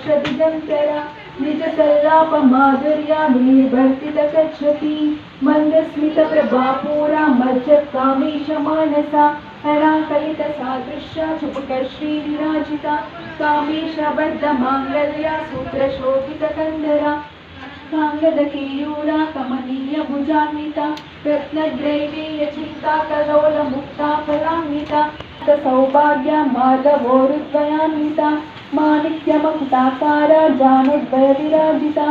दिगंतरा निज सल्लाप माधुर्या निर्वर्तित गच्छति मंदस्मित प्रभापूरा मज्ज कामेश मानसा अनाकलित सादृश्य चुपक श्री विराजिता कामेश बद्ध मांगल्य सूत्र शोभित कंधरा कांगद केयूरा कमनीय भुजान्विता रत्नग्रैवेय चिंता कलोल मुक्ता फलान्विता सौभाग्य माधवोरुद्वयान्विता माणिक्य मकुटाकार जानुद्वय विराजिता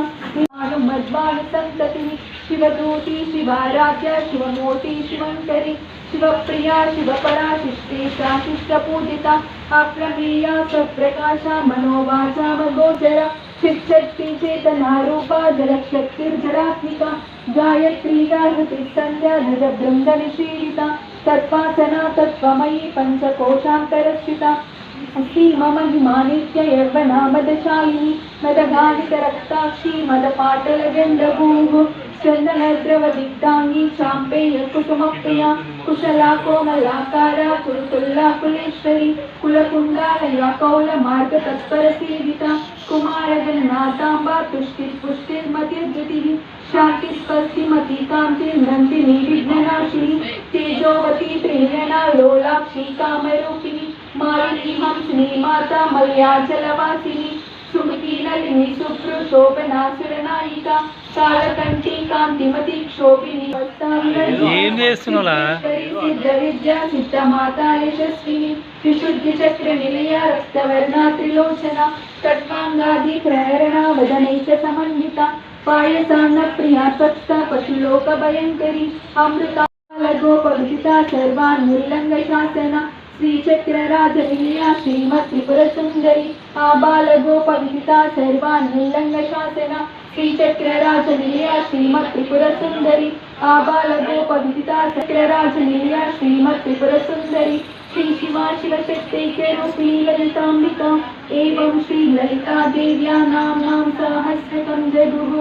मध्वान संतति शिवदूती शिवाराध्य शिवमूर्ति शिवंकरी शिवप्रिया शिवपरा शिष्टेशा शिष्टपूजिता अप्रमेया सप्रकाशा मनोवाचा मगोचरा शिवशक्ति चेतना रूपा जलशक्तिर्जरात्मिका गायत्री गायत्री संध्या धज बृंद निशीलिता तत्पासना तत्त्वमयी पंचकोशान्तरस्थिता महिमानित्य यौवना मदशालिनी मदघालित रक्ताक्षी मदपाटलगन्धभूः चन्दनद्रवदिग्धांगी चाम्पेय कुसुमप्रिया कुशला कोमलाकारा कुरुकुल्ला कुलेश्वरी कुलकुण्डालया कौलमार्गतत्परसेविता कुमारजननाथाम्बा तुष्टिर्पुष्टिर्मतिर्गतिः शान्तिस्वस्तिमती कान्तिर्नन्दिनी विघ्ननाशिनी तेजोवती प्रेरणा लोलाक्षी कामरूपिणी मालिनी हंसिनी माता मलयाचलवासिनी सुमती नलिनी सुप्रशोभना सुरनायिका कालकंठी कांतिमती क्षोभिनी सिद्ध विद्या सिद्ध माता यशस्विनी विशुद्धि चक्र निलया रक्तवर्णा त्रिलोचना खड्गांगादि प्रेरणा वदनैक समन्विता पायसान्न प्रिया त्वत्ता पशुलोक भयंकरी अमृता गोपविदिता सर्वानुल्लंघ शासना श्रीचक्रराजनिलया श्रीमत्त्रिपुरसुन्दरी आबालगोपविदिता सर्वानुल्लंघ शासना श्रीचक्रराजनिलया श्रीमत्त्रिपुरसुन्दरी आबालगोपविदिता चक्रराजनिलया श्रीमत्त्रिपुरसुन्दरी श्री शिवा शिवशक्तैक्यरूपिणी ललिताम्बिका एवं श्री ललिता देव्या नाम्नां सहस्रकं जगुः।